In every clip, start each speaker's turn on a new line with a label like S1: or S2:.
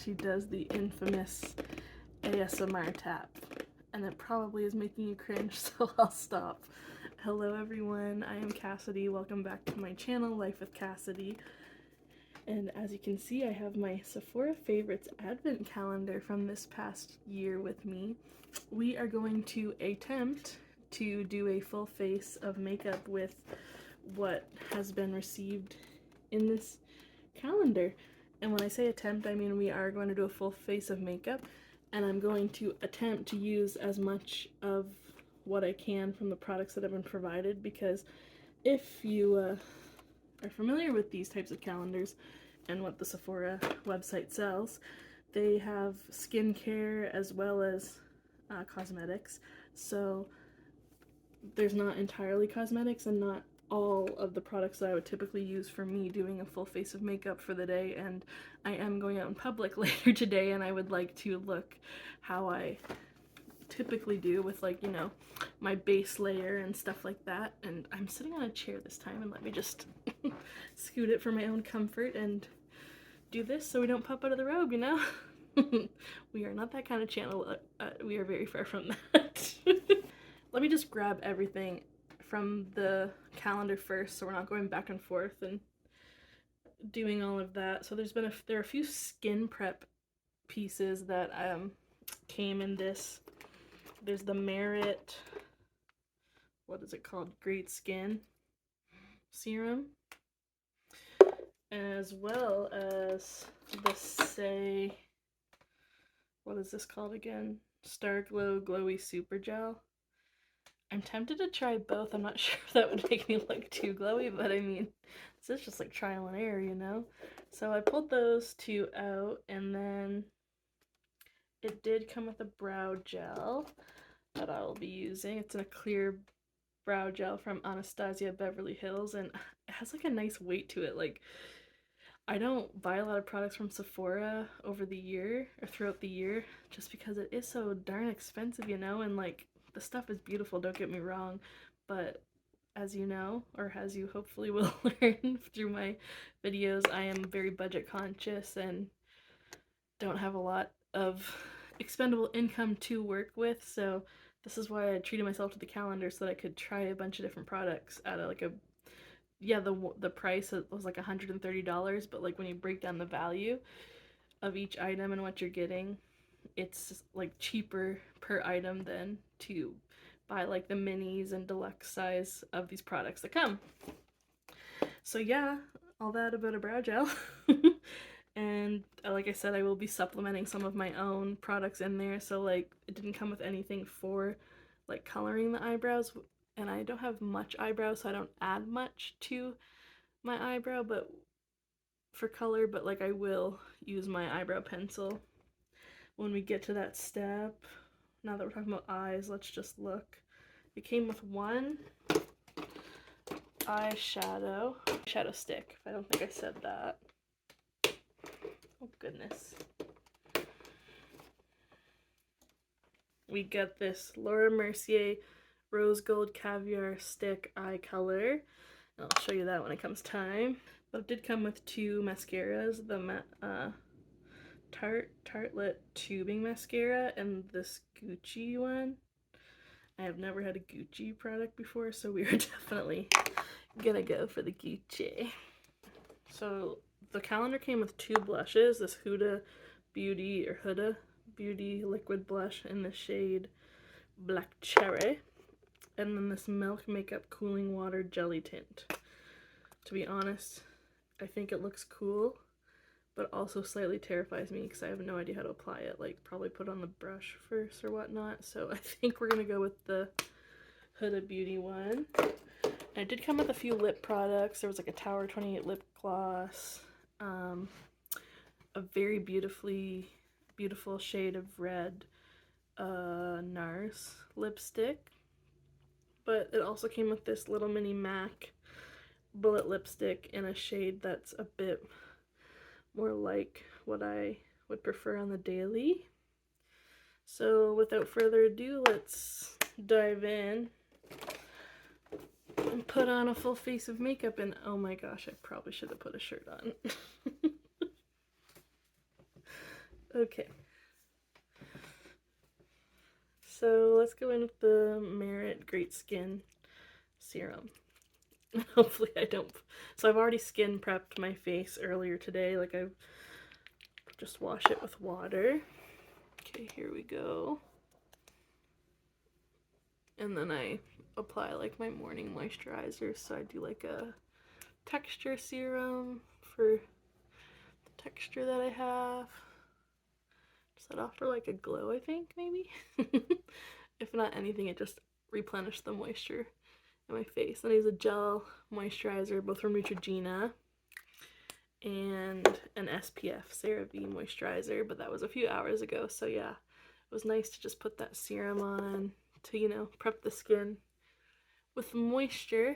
S1: she does the infamous ASMR tap, and it probably is making you cringe, so I'll stop. Hello everyone, I am Cassidy. Welcome back to my channel, Life with Cassidy. And as you can see, I have my Sephora Favorites Advent Calendar from this past year with me. We are going to attempt to do a full face of makeup with what has been received in this calendar. And when I say attempt, I mean we are going to do a full face of makeup, and I'm going to attempt to use as much of what I can from the products that have been provided, because if you are familiar with these types of calendars and what the Sephora website sells, they have skincare as well as cosmetics. So there's not entirely cosmetics and not all of the products that I would typically use for me doing a full face of makeup for the day. And I am going out in public later today, and I would like to look how I typically do with, like, you know, my base layer and stuff like that. And I'm sitting on a chair this time, and let me just scoot it for my own comfort and do this so we don't pop out of the robe, you know? We are not that kind of channel. We are very far from that. Let me just grab everything from the calendar first, so we're not going back and forth and doing all of that. So there are a few skin prep pieces that came in this. There's the Merit, what is it called? Great Skin Serum, as well as the Saie, what is this called again? Star Glow Glowy Super Gel. I'm tempted to try both. I'm not sure if that would make me look too glowy, but I mean, this is just like trial and error, you know? So I pulled those two out, and then it did come with a brow gel that I will be using. It's in a clear brow gel from Anastasia Beverly Hills, and it has like a nice weight to it. Like, I don't buy a lot of products from Sephora over the year or throughout the year just because it is so darn expensive, you know? And like, the stuff is beautiful, don't get me wrong, but as you know, or as you hopefully will learn through my videos, I am very budget conscious and don't have a lot of expendable income to work with. So this is why I treated myself to the calendar, so that I could try a bunch of different products at the price was like $130, but like when you break down the value of each item and what you're getting, it's like cheaper per item than to buy like the minis and deluxe size of these products that come. So yeah, all that about a brow gel. And like I said, I will be supplementing some of my own products in there. So like, it didn't come with anything for like coloring the eyebrows, and I don't have much eyebrow, so I don't add much to my eyebrow but for color, but like I will use my eyebrow pencil when we get to that step. Now that we're talking about eyes, let's just look. It came with one eyeshadow stick. I don't think I said that. Oh goodness. We get this Laura Mercier Rose Gold Caviar Stick Eye Color. And I'll show you that when it comes time. But it did come with two mascaras, the Tartelette Tubing Mascara and this Gucci one. I have never had a Gucci product before, so we are definitely gonna go for the Gucci. So the calendar came with two blushes, this Huda Beauty liquid blush in the shade Black Cherry, and then this Milk Makeup Cooling Water Jelly Tint. To be honest, I think it looks cool, but also slightly terrifies me because I have no idea how to apply it. Like, probably put on the brush first or whatnot. So I think we're gonna go with the Huda Beauty one. And it did come with a few lip products. There was like a Tower 28 lip gloss, a very beautiful shade of red NARS lipstick, but it also came with this little mini MAC bullet lipstick in a shade that's a bit more like what I would prefer on the daily. So without further ado, let's dive in and put on a full face of makeup. And oh my gosh, I probably should have put a shirt on. Okay. So let's go in with the Merit Great Skin Serum. Hopefully I don't. So I've already skin prepped my face earlier today. Like I just wash it with water. Okay, here we go. And then I apply like my morning moisturizer. So I do like a texture serum for the texture that I have. Does that offer like a glow, I think, maybe? If not anything, it just replenished the moisture in my face. Then I use a gel moisturizer, both from Neutrogena, and an SPF CeraVe moisturizer, but that was a few hours ago, so yeah, it was nice to just put that serum on to, you know, prep the skin with moisture,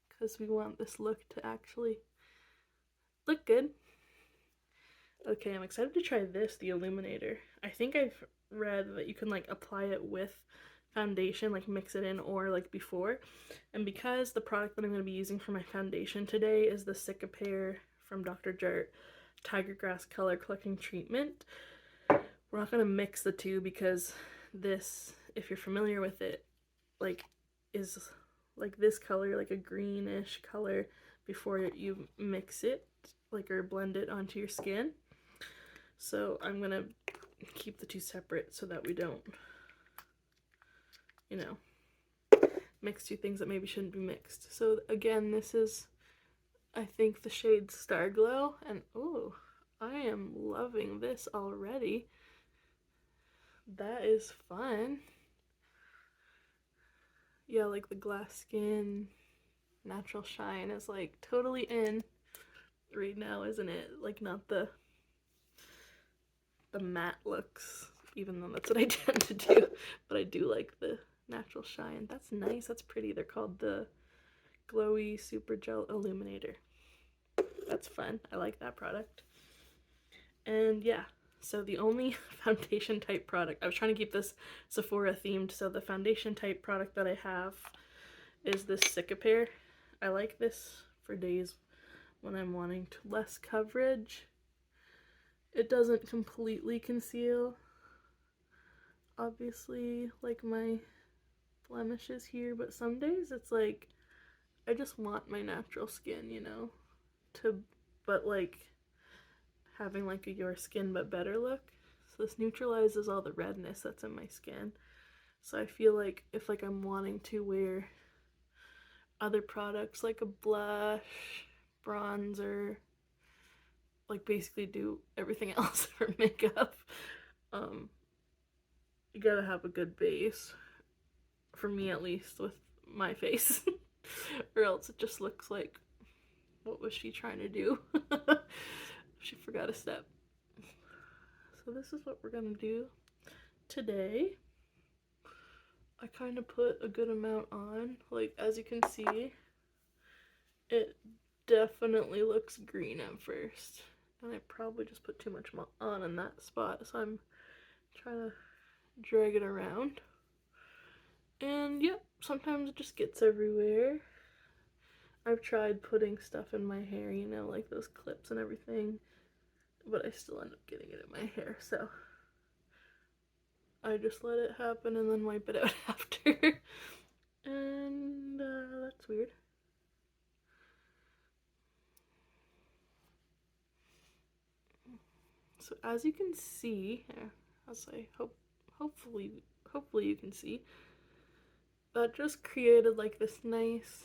S1: because we want this look to actually look good. Okay, I'm excited to try this, the Illuminator. I think I've read that you can like apply it with foundation, like mix it in, or like before. And because the product that I'm going to be using for my foundation today is the Cicapair from Dr. Jart Tiger Grass Color Collecting Treatment, we're not going to mix the two, because this, if you're familiar with it, like is like this color, like a greenish color before you mix it, like, or blend it onto your skin. So I'm gonna keep the two separate so that we don't, you know, mix two things that maybe shouldn't be mixed. So again, this is, I think, the shade Star Glow, and oh, I am loving this already. That is fun. Yeah, like the glass skin, natural shine is like totally in right now, isn't it? Like not the matte looks, even though that's what I tend to do, but I do like the natural shine. That's nice. That's pretty. They're called the Glowy Super Gel Illuminator. That's fun. I like that product. And yeah, so the only foundation type product, I was trying to keep this Sephora themed, so the foundation type product that I have is this Cicapair. I like this for days when I'm wanting less coverage. It doesn't completely conceal, obviously, like my blemishes here, but some days it's like I just want my natural skin, you know, but like having like a your skin but better look. So this neutralizes all the redness that's in my skin. So I feel like if like I'm wanting to wear other products like a blush, bronzer, like basically do everything else for makeup, you gotta have a good base, for me at least, with my face. Or else it just looks like, what was she trying to do? She forgot a step. So this is what we're gonna do today. I kind of put a good amount on. Like, as you can see, it definitely looks green at first, and I probably just put too much on in that spot, so I'm trying to drag it around. And yep, sometimes it just gets everywhere. I've tried putting stuff in my hair, you know, like those clips and everything, but I still end up getting it in my hair, so I just let it happen and then wipe it out after. And that's weird. So as you can see, I'll say hopefully you can see, that just created like this nice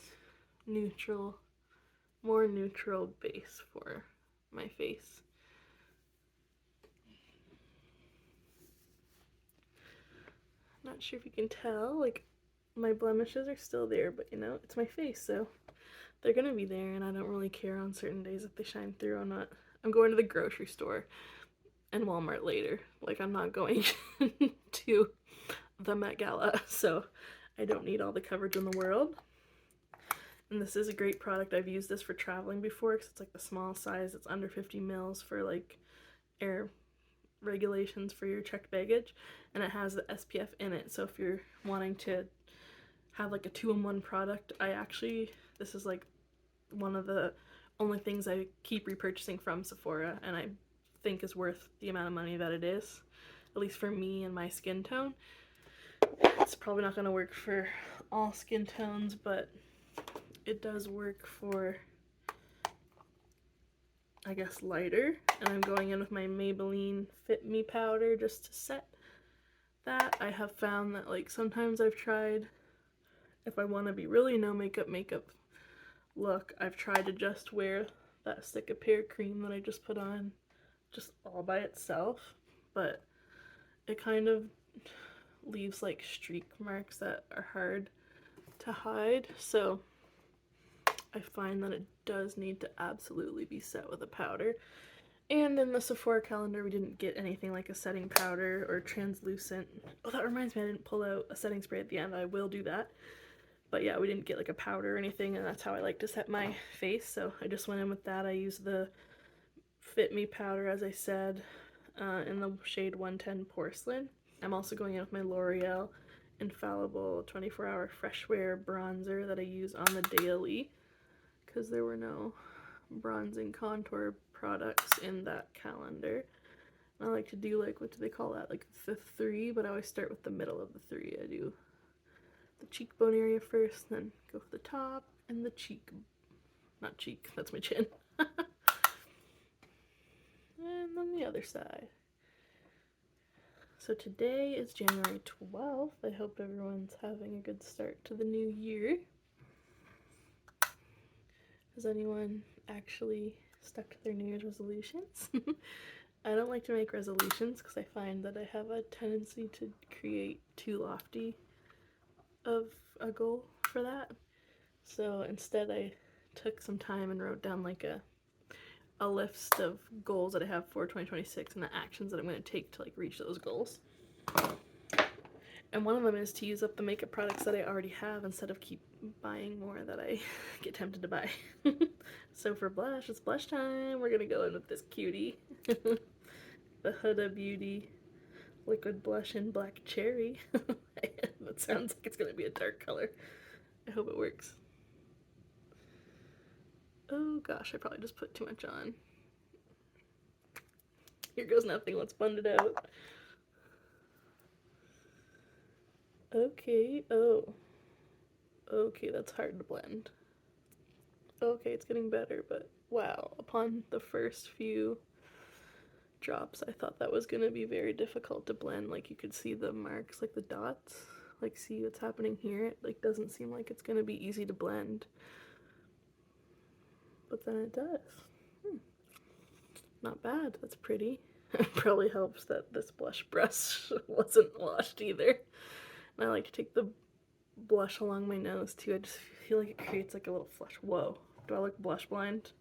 S1: neutral, more neutral base for my face. Not sure if you can tell, like my blemishes are still there, but you know, it's my face, so they're gonna be there, and I don't really care on certain days if they shine through or not. I'm going to the grocery store and Walmart later. Like, I'm not going to the Met Gala, so I don't need all the coverage in the world. And this is a great product. I've used this for traveling before, because it's like the small size. It's under 50 mils for like air regulations for your checked baggage, and it has the SPF in it. So if you're wanting to have like a 2-in-1 product, this is like one of the only things I keep repurchasing from Sephora, and I think is worth the amount of money that it is, at least for me and my skin tone. It's probably not going to work for all skin tones, but it does work for, I guess, lighter. And I'm going in with my Maybelline Fit Me powder just to set that. I have found that, like, sometimes I've tried, if I want to be really no makeup look, I've tried to just wear that Cicapair cream that I just put on just all by itself, but it kind of leaves like streak marks that are hard to hide, so I find that it does need to absolutely be set with a powder. And in the Sephora calendar, we didn't get anything like a setting powder or translucent. Oh, that reminds me, I didn't pull out a setting spray at the end. I will do that. But yeah, we didn't get like a powder or anything, and that's how I like to set my face, so I just went in with that. I used the Fit Me powder, as I said, in the shade 110 Porcelain. I'm also going in with my L'Oreal Infallible 24-hour Fresh Wear bronzer that I use on the daily, because there were no bronzing contour products in that calendar. I like to do, like, what do they call that, like the three, but I always start with the middle of the three. I do the cheekbone area first, then go for the top and the cheek, not cheek, that's my chin. And then the other side. So today is January 12th. I hope everyone's having a good start to the new year. Has anyone actually stuck to their New Year's resolutions? I don't like to make resolutions because I find that I have a tendency to create too lofty of a goal for that. So instead I took some time and wrote down like a list of goals that I have for 2026 and the actions that I'm going to take to like reach those goals. And one of them is to use up the makeup products that I already have instead of keep buying more that I get tempted to buy. So for blush, it's blush time. We're gonna go in with this cutie. The Huda Beauty liquid blush in Black Cherry. That sounds like it's gonna be a dark color. I hope it works. Oh gosh, I probably just put too much on. Here goes nothing, let's blend it out. Okay, oh. Okay, that's hard to blend. Okay, it's getting better, but wow, upon the first few drops, I thought that was gonna be very difficult to blend. Like, you could see the marks, like the dots. Like, see what's happening here? It like doesn't seem like it's gonna be easy to blend. But then it does. Not bad, that's pretty. It probably helps that this blush brush wasn't washed either. And I like to take the blush along my nose too. I just feel like it creates like a little flush. Whoa, do I look blush blind?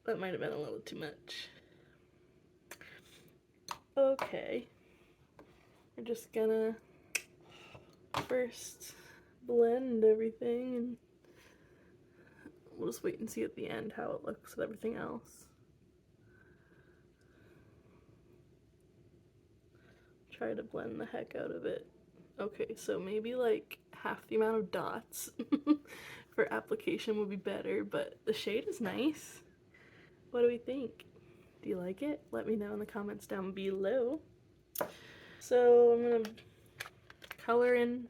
S1: That might have been a little too much. Okay, we're just gonna first blend everything, and we'll just wait and see at the end how it looks with everything else. Try to blend the heck out of it. Okay, so maybe like half the amount of dots for application would be better, but the shade is nice. What do we think? Do you like it? Let me know in the comments down below. So I'm gonna color in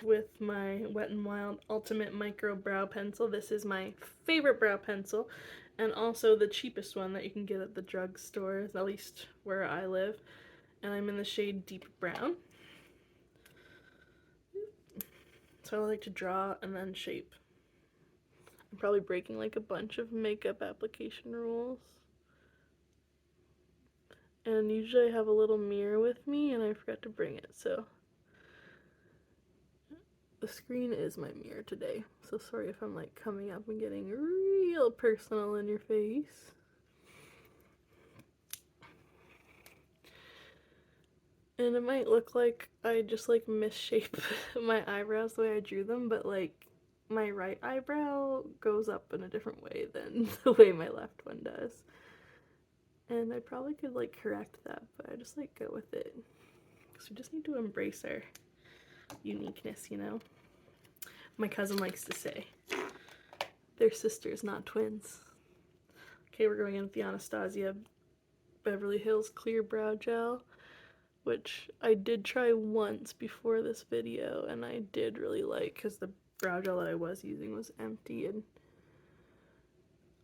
S1: with my Wet n Wild Ultimate Micro Brow Pencil. This is my favorite brow pencil, and also the cheapest one that you can get at the drugstore, at least where I live. And I'm in the shade Deep Brown. So I like to draw and then shape. I'm probably breaking like a bunch of makeup application rules. And usually I have a little mirror with me and I forgot to bring it, so the screen is my mirror today. So sorry if I'm like coming up and getting real personal in your face. And it might look like I just like misshape my eyebrows the way I drew them, but like my right eyebrow goes up in a different way than the way my left one does. And I probably could like correct that, but I just like go with it. Because we just need to embrace our uniqueness, you know? My cousin likes to say, they're sisters, not twins. Okay, we're going in with the Anastasia Beverly Hills Clear Brow Gel, which I did try once before this video, and I did really like, because the brow gel that I was using was empty, and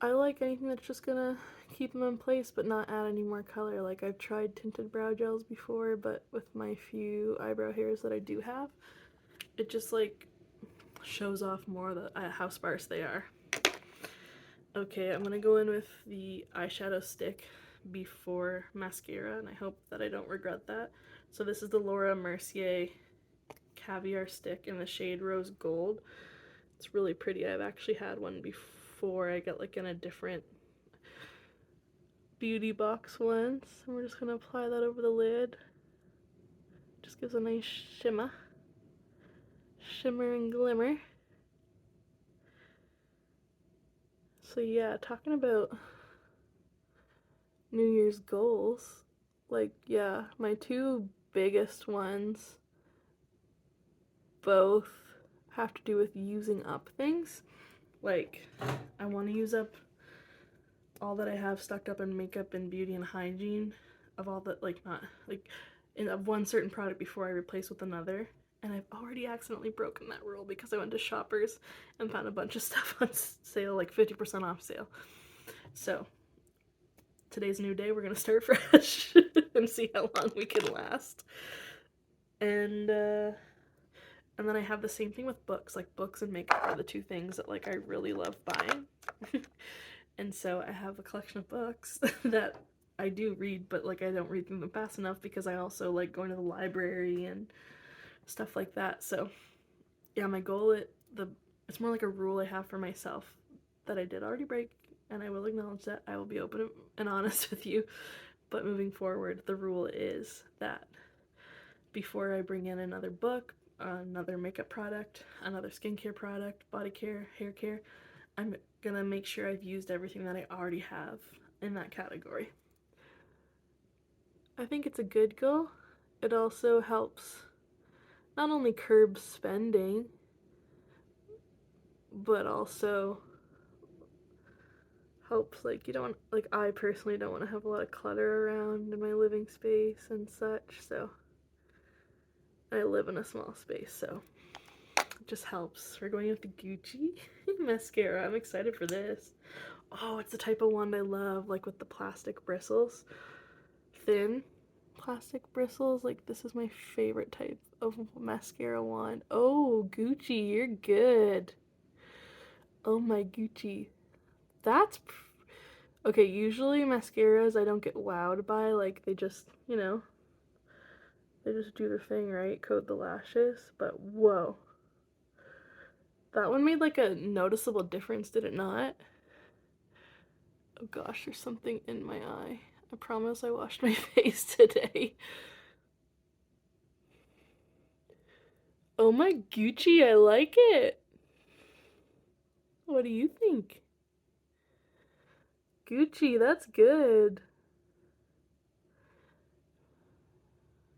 S1: I like anything that's just gonna keep them in place but not add any more color. Like, I've tried tinted brow gels before, but with my few eyebrow hairs that I do have, it just like shows off more how sparse they are. Okay, I'm gonna go in with the eyeshadow stick before mascara, and I hope that I don't regret that. So this is the Laura Mercier Caviar Stick in the shade Rose Gold. It's really pretty. I've actually had one before. I got like in a different beauty box once, and we're just gonna apply that over the lid. Just gives a nice shimmer and glimmer. So yeah, talking about New Year's goals, like, yeah, my two biggest ones both have to do with using up things. Like, I want to use up all that I have stuck up in makeup and beauty and hygiene of all the, like, not, like, of one certain product before I replace with another. And I've already accidentally broken that rule because I went to Shoppers and found a bunch of stuff on sale, like 50% off sale. So, today's a new day. We're going to start fresh and see how long we can last. And then I have the same thing with books. Like, books and makeup are the two things that, like, I really love buying. And so I have a collection of books that I do read, but, like, I don't read them fast enough because I also like going to the library and stuff like that. So yeah, my goal, it's more like a rule I have for myself that I did already break, and I will acknowledge that. I will be open and honest with you. But moving forward, the rule is that before I bring in another book, another makeup product, another skincare product, body care, hair care, I'm gonna make sure I've used everything that I already have in that category. I think it's a good goal. It also helps not only curb spending, but also helps, like, you don't, like, I personally don't want to have a lot of clutter around in my living space and such, so I live in a small space, so it just helps. We're going with the Gucci mascara. I'm excited for this. Oh, it's the type of wand I love, like with the plastic bristles. Thin plastic bristles. Like, this is my favorite type of mascara wand. Oh, Gucci, you're good. Oh my Gucci. That's okay, usually mascaras I don't get wowed by. Like, they just, you know, they just do their thing, right? Coat the lashes. But whoa. That one made like a noticeable difference, did it not? Oh gosh, there's something in my eye. I promise I washed my face today. Oh my Gucci, I like it. What do you think? Gucci, that's good.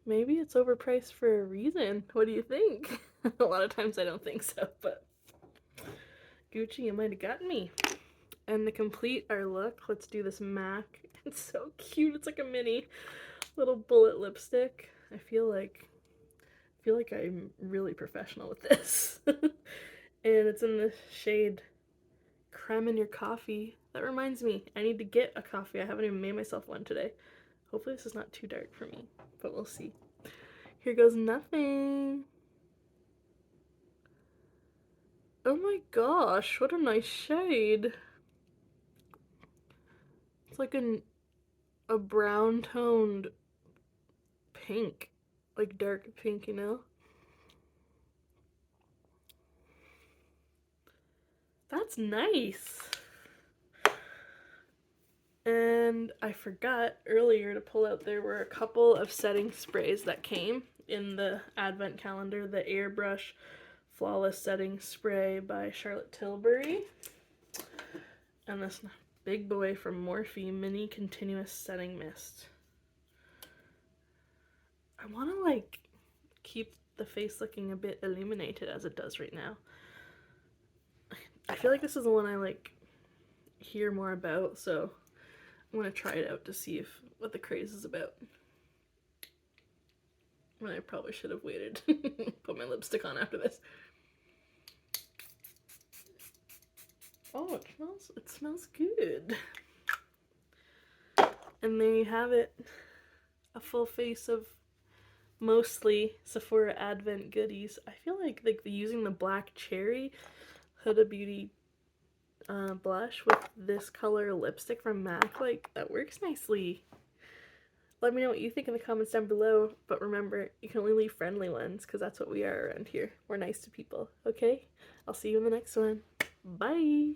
S1: Maybe it's overpriced for a reason. What do you think? A lot of times I don't think so, but Gucci, you might have gotten me. And to complete our look, let's do this MAC. It's so cute. It's like a mini little bullet lipstick. I feel like I'm really professional with this. And it's in the shade Creme in Your Coffee. That reminds me, I need to get a coffee. I haven't even made myself one today. Hopefully this is not too dark for me, but we'll see. Here goes nothing. Oh my gosh, what a nice shade. It's like a brown toned pink, like dark pink, you know? That's nice. And I forgot earlier to pull out, there were a couple of setting sprays that came in the advent calendar. The Airbrush Flawless Setting Spray by Charlotte Tilbury. And this big boy from Morphe Mini Continuous Setting Mist. I want to, like, keep the face looking a bit illuminated as it does right now. I feel like this is the one I, like, hear more about, so I'm gonna try it out to see what the craze is about. And I probably should have waited. Put my lipstick on after this. Oh, it smells good. And there you have it. A full face of mostly Sephora Advent goodies. I feel like using the black cherry Huda Beauty blush with this color lipstick from MAC, like, that works nicely. Let me know what you think in the comments down below, but remember, you can only leave friendly ones, because that's what we are around here. We're nice to people, okay? I'll see you in the next one. Bye!